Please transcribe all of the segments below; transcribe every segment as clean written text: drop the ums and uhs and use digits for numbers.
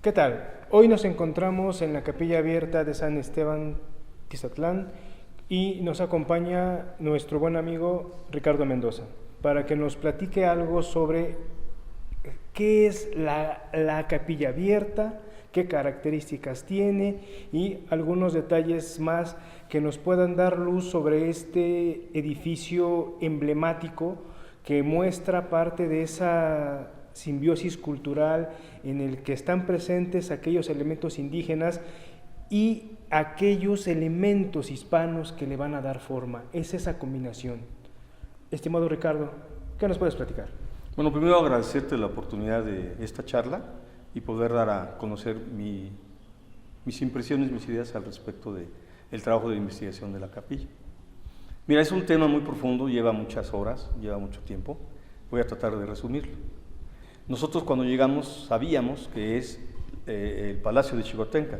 ¿Qué tal? Hoy nos encontramos en la Capilla Abierta de San Esteban Tizatlán y nos acompaña nuestro buen amigo Ricardo Mendoza para que nos platique algo sobre qué es la Capilla Abierta, qué características tiene y algunos detalles más que nos puedan dar luz sobre este edificio emblemático que muestra parte de esa simbiosis cultural en el que están presentes aquellos elementos indígenas y aquellos elementos hispanos que le van a dar forma. Es esa combinación. Estimado Ricardo, ¿qué nos puedes platicar? Bueno, primero agradecerte la oportunidad de esta charla y poder dar a conocer mis impresiones, mis ideas al respecto del trabajo de investigación de la capilla. Mira, es un tema muy profundo, lleva muchas horas, lleva mucho tiempo. Voy a tratar de resumirlo. Nosotros cuando llegamos sabíamos que es el Palacio de Xicotenca.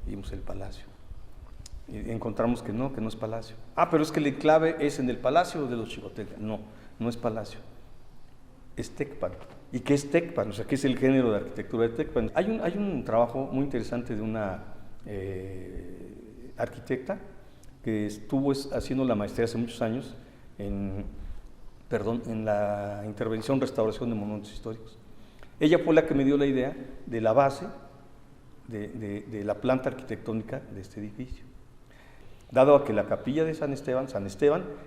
Vimos el palacio. Y encontramos que no es palacio. Pero es que el enclave es en el Palacio de los Xicotenca. No es palacio. Es Tecpan. ¿Y qué es Tecpan? O sea, ¿qué es el género de arquitectura de Tecpan? Hay un trabajo muy interesante de una arquitecta que estuvo haciendo la maestría hace muchos años en la intervención, restauración de monumentos históricos. Ella fue la que me dio la idea de la base de la planta arquitectónica de este edificio. Dado a que la capilla de San Esteban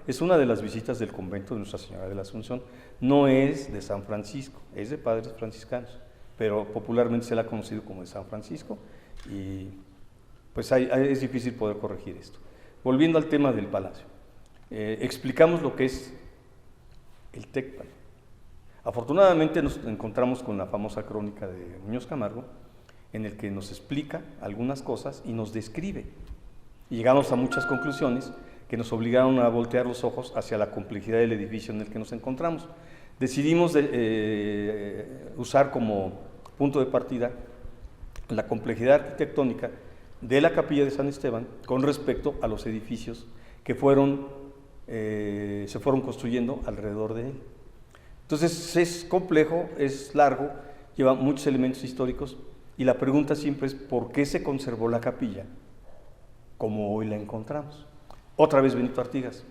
es una de las visitas del convento de Nuestra Señora de la Asunción, no es de San Francisco, es de padres franciscanos, pero popularmente se la ha conocido como de San Francisco y pues es difícil poder corregir esto. Volviendo al tema del palacio, explicamos lo que es el Tecpan. Afortunadamente nos encontramos con la famosa crónica de Muñoz Camargo, en el que nos explica algunas cosas y nos describe. Y llegamos a muchas conclusiones que nos obligaron a voltear los ojos hacia la complejidad del edificio en el que nos encontramos. Decidimos usar como punto de partida la complejidad arquitectónica de la capilla de San Esteban con respecto a los edificios que se fueron construyendo alrededor de él. Entonces es complejo, es largo, lleva muchos elementos históricos y la pregunta siempre es ¿por qué se conservó la capilla como hoy la encontramos? Otra vez Benito Artigas.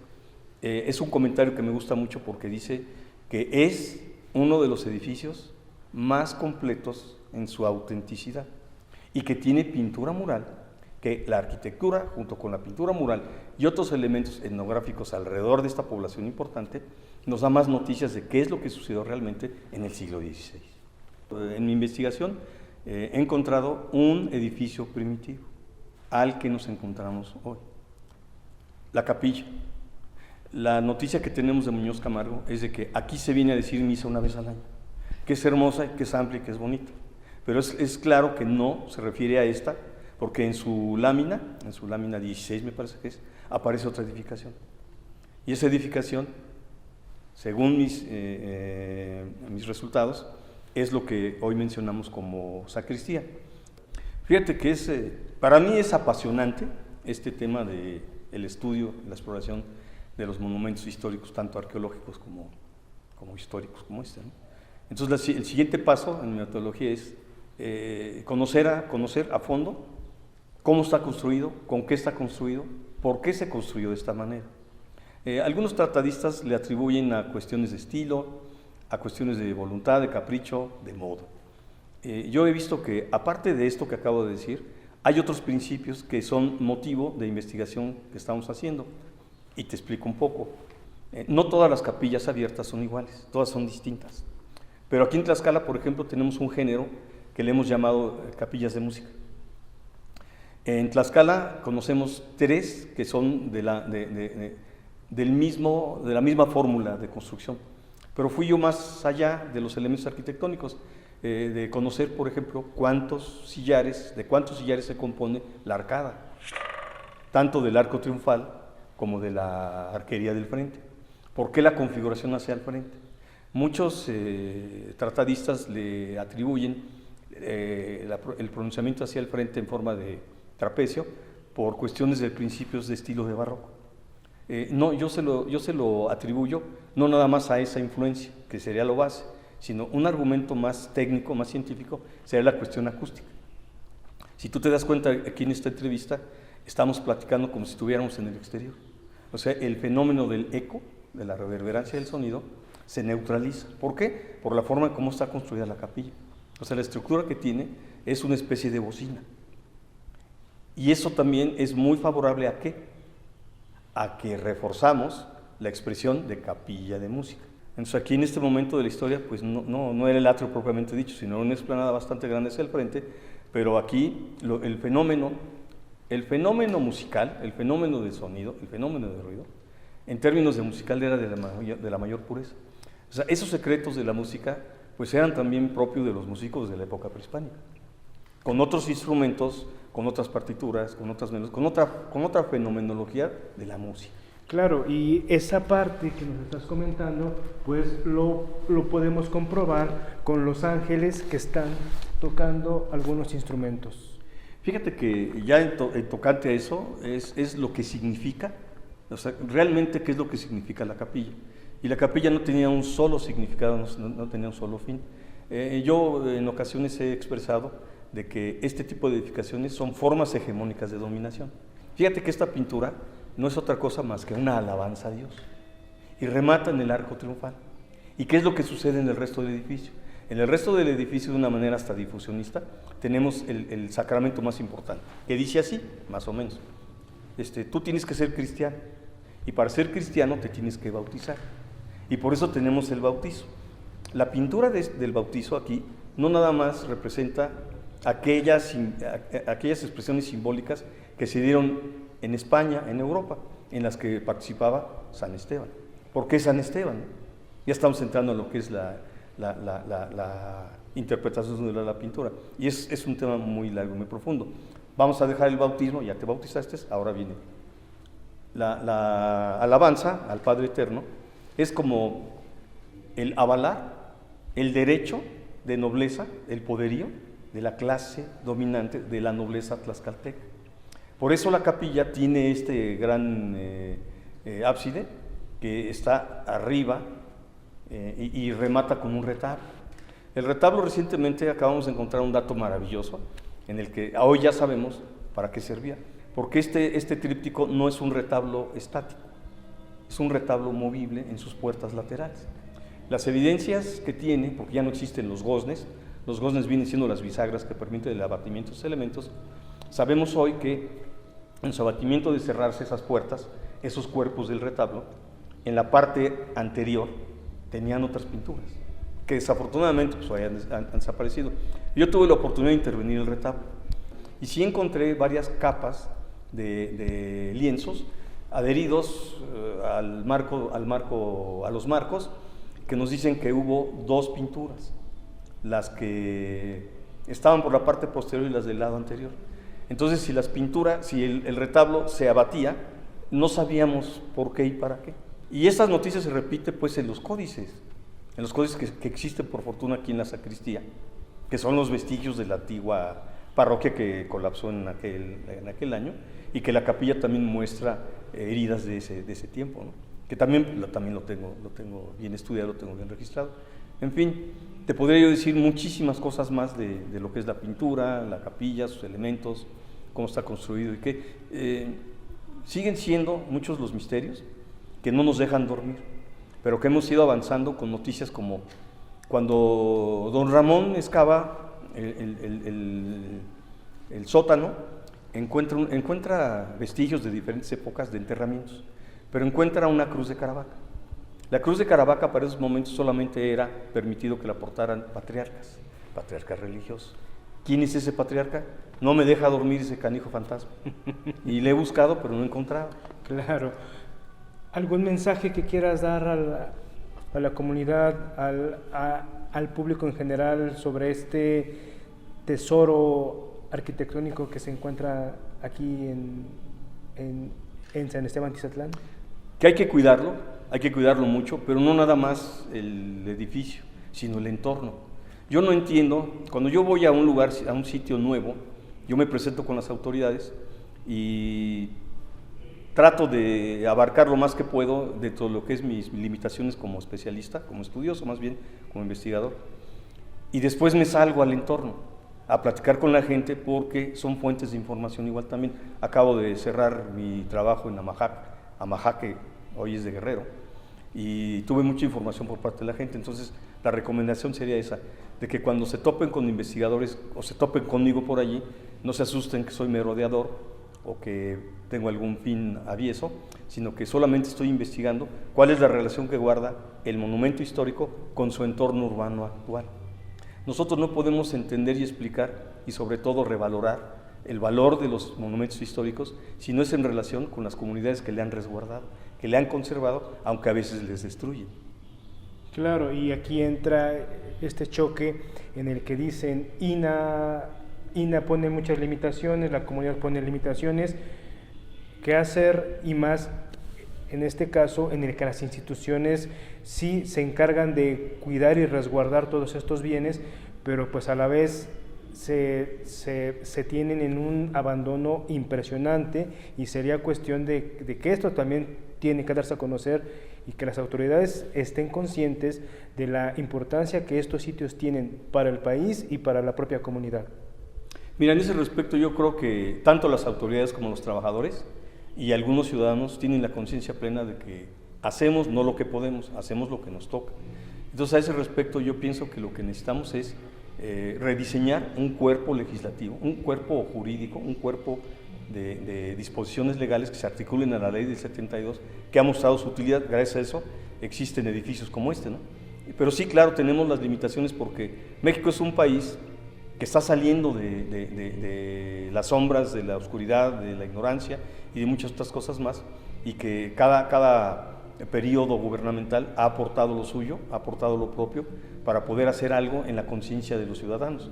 Es un comentario que me gusta mucho porque dice que es uno de los edificios más completos en su autenticidad y que tiene pintura mural, que la arquitectura junto con la pintura mural y otros elementos etnográficos alrededor de esta población importante nos da más noticias de qué es lo que sucedió realmente en el siglo XVI. En mi investigación he encontrado un edificio primitivo al que nos encontramos hoy, la capilla. La noticia que tenemos de Muñoz Camargo es de que aquí se viene a decir misa una vez al año, que es hermosa, que es amplia y que es bonita, pero es claro que no se refiere a esta, porque en su lámina 16 me parece que es, aparece otra edificación. Y esa edificación, según mis resultados, es lo que hoy mencionamos como sacristía. Fíjate que para mí es apasionante este tema del estudio, la exploración de los monumentos históricos, tanto arqueológicos como históricos como este, ¿no? Entonces el siguiente paso en mi metodología es conocer a fondo cómo está construido, con qué está construido, por qué se construyó de esta manera. Algunos tratadistas le atribuyen a cuestiones de estilo, a cuestiones de voluntad, de capricho, de moda. Yo he visto que, aparte de esto que acabo de decir, hay otros principios que son motivo de investigación que estamos haciendo. Y te explico un poco. No todas las capillas abiertas son iguales, todas son distintas. Pero aquí en Tlaxcala, por ejemplo, tenemos un género que le hemos llamado capillas de música. En Tlaxcala conocemos 3 que son de la misma fórmula de construcción. Pero fui yo más allá de los elementos arquitectónicos, de conocer, por ejemplo, de cuántos sillares se compone la arcada, tanto del arco triunfal como de la arquería del frente. ¿Por qué la configuración hacia el frente? Muchos tratadistas le atribuyen el pronunciamiento hacia el frente en forma de trapecio por cuestiones de principios de estilo de barroco. No, yo se lo atribuyo no nada más a esa influencia, que sería lo base, sino un argumento más técnico, más científico, sería la cuestión acústica. Si tú te das cuenta, aquí en esta entrevista estamos platicando como si estuviéramos en el exterior. O sea, el fenómeno del eco, de la reverberancia del sonido, se neutraliza. ¿Por qué? Por la forma en cómo está construida la capilla. O sea, la estructura que tiene es una especie de bocina. Y eso también es muy favorable ¿a qué? A que reforzamos la expresión de capilla de música. Entonces aquí en este momento de la historia, pues no era el atrio propiamente dicho, sino una explanada bastante grande hacia el frente, pero aquí el fenómeno musical, el fenómeno del sonido, el fenómeno del ruido, en términos de musical era de la mayor pureza. O sea, esos secretos de la música, pues eran también propios de los músicos de la época prehispánica, con otros instrumentos, con otras partituras, con otras melodías, con otra fenomenología de la música. Claro, y esa parte que nos estás comentando, pues lo podemos comprobar con los ángeles que están tocando algunos instrumentos. Fíjate que ya en tocante a eso es lo que significa, o sea, realmente qué es lo que significa la capilla. Y la capilla no tenía un solo significado, no tenía un solo fin. Yo en ocasiones he expresado de que este tipo de edificaciones son formas hegemónicas de dominación. Fíjate que esta pintura no es otra cosa más que una alabanza a Dios, y remata en el arco triunfal. ¿Y qué es lo que sucede en el resto del edificio? En el resto del edificio, de una manera hasta difusionista, tenemos el sacramento más importante, que dice así, más o menos. Tú tienes que ser cristiano, y para ser cristiano te tienes que bautizar, y por eso tenemos el bautizo. La pintura del bautizo aquí no nada más representa aquellas expresiones simbólicas que se dieron en España, en Europa, en las que participaba San Esteban. ¿Por qué San Esteban? Ya estamos entrando en lo que es la interpretación de la pintura, y es un tema muy largo, muy profundo. Vamos a dejar el bautismo, ya te bautizaste, ahora viene la alabanza al Padre Eterno, es como el avalar el derecho de nobleza, el poderío de la clase dominante de la nobleza tlaxcalteca. Por eso la capilla tiene este gran ábside que está arriba y remata con un retablo. El retablo, recientemente acabamos de encontrar un dato maravilloso en el que hoy ya sabemos para qué servía, porque este tríptico no es un retablo estático, es un retablo movible en sus puertas laterales. Las evidencias que tiene, porque ya no existen los goznes vienen siendo las bisagras que permiten el abatimiento de estos elementos. Sabemos hoy que en su abatimiento de cerrarse esas puertas, esos cuerpos del retablo, en la parte anterior tenían otras pinturas, que desafortunadamente pues, han desaparecido. Yo tuve la oportunidad de intervenir en el retablo, y sí encontré varias capas de lienzos adheridos a los marcos, que nos dicen que hubo dos pinturas, las que estaban por la parte posterior y las del lado anterior. Entonces, si el retablo se abatía, no sabíamos por qué y para qué. Y estas noticias se repiten pues en los códices que existen por fortuna aquí en la sacristía, que son los vestigios de la antigua parroquia que colapsó en aquel año, y que la capilla también muestra heridas de ese tiempo, ¿no? Que también lo tengo bien estudiado, lo tengo bien registrado. En fin, te podría yo decir muchísimas cosas más de lo que es la pintura, la capilla, sus elementos, cómo está construido, y que siguen siendo muchos los misterios que no nos dejan dormir, pero que hemos ido avanzando con noticias como cuando don Ramón excava el sótano, encuentra vestigios de diferentes épocas de enterramientos, pero encuentra una cruz de Caravaca. La cruz de Caravaca para esos momentos solamente era permitido que la portaran patriarcas religiosos. ¿Quién es ese patriarca? No me deja dormir ese canijo fantasma. Y le he buscado, pero no he encontrado. Claro. ¿Algún mensaje que quieras dar a la comunidad, al público en general sobre este tesoro arquitectónico que se encuentra aquí en San Esteban Tizatlán? Que hay que cuidarlo mucho, pero no nada más el edificio, sino el entorno. Yo no entiendo, cuando yo voy a un lugar, a un sitio nuevo, yo me presento con las autoridades y trato de abarcar lo más que puedo de todo lo que es mis limitaciones como especialista, como estudioso más bien, como investigador, y después me salgo al entorno. a platicar con la gente porque son fuentes de información igual también. Acabo de cerrar mi trabajo en Amajac, que hoy es de Guerrero, y tuve mucha información por parte de la gente. Entonces la recomendación sería esa, de que cuando se topen con investigadores o se topen conmigo por allí, no se asusten que soy merodeador o que tengo algún fin avieso, sino que solamente estoy investigando cuál es la relación que guarda el monumento histórico con su entorno urbano actual. Nosotros no podemos entender y explicar, y sobre todo revalorar, el valor de los monumentos históricos si no es en relación con las comunidades que le han resguardado, que le han conservado, aunque a veces les destruyen. Claro, y aquí entra este choque en el que dicen INAH pone muchas limitaciones, la comunidad pone limitaciones, ¿qué hacer? Y más en este caso en el que las instituciones sí se encargan de cuidar y resguardar todos estos bienes, pero pues a la vez se tienen en un abandono impresionante, y sería cuestión de que esto también tiene que darse a conocer y que las autoridades estén conscientes de la importancia que estos sitios tienen para el país y para la propia comunidad. Mira, en ese respecto yo creo que tanto las autoridades como los trabajadores y algunos ciudadanos tienen la conciencia plena de que hacemos no lo que podemos, hacemos lo que nos toca. Entonces, a ese respecto yo pienso que lo que necesitamos es rediseñar un cuerpo legislativo, un cuerpo jurídico, un cuerpo de disposiciones legales que se articulen a la ley del 72, que ha mostrado su utilidad. Gracias a eso existen edificios como este, ¿no? Pero sí, claro, tenemos las limitaciones porque México es un país que está saliendo de las sombras, de la oscuridad, de la ignorancia y de muchas otras cosas más, y que cada periodo gubernamental ha aportado lo suyo, ha aportado lo propio para poder hacer algo en la conciencia de los ciudadanos.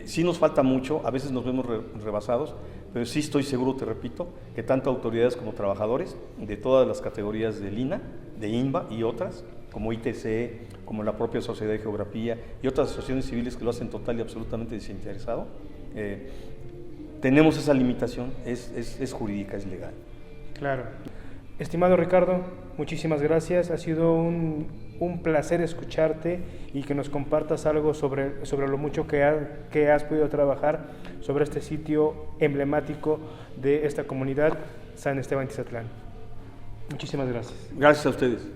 Sí nos falta mucho, a veces nos vemos rebasados, pero sí estoy seguro, te repito, que tanto autoridades como trabajadores de todas las categorías del INAH, de INBA y otras, como ITC, como la propia Sociedad de Geografía y otras asociaciones civiles que lo hacen total y absolutamente desinteresado, tenemos esa limitación, es jurídica, es legal. Claro. Estimado Ricardo, muchísimas gracias. Ha sido un placer escucharte y que nos compartas algo sobre lo mucho que has podido trabajar sobre este sitio emblemático de esta comunidad, San Esteban Tizatlán. Muchísimas gracias. Gracias a ustedes.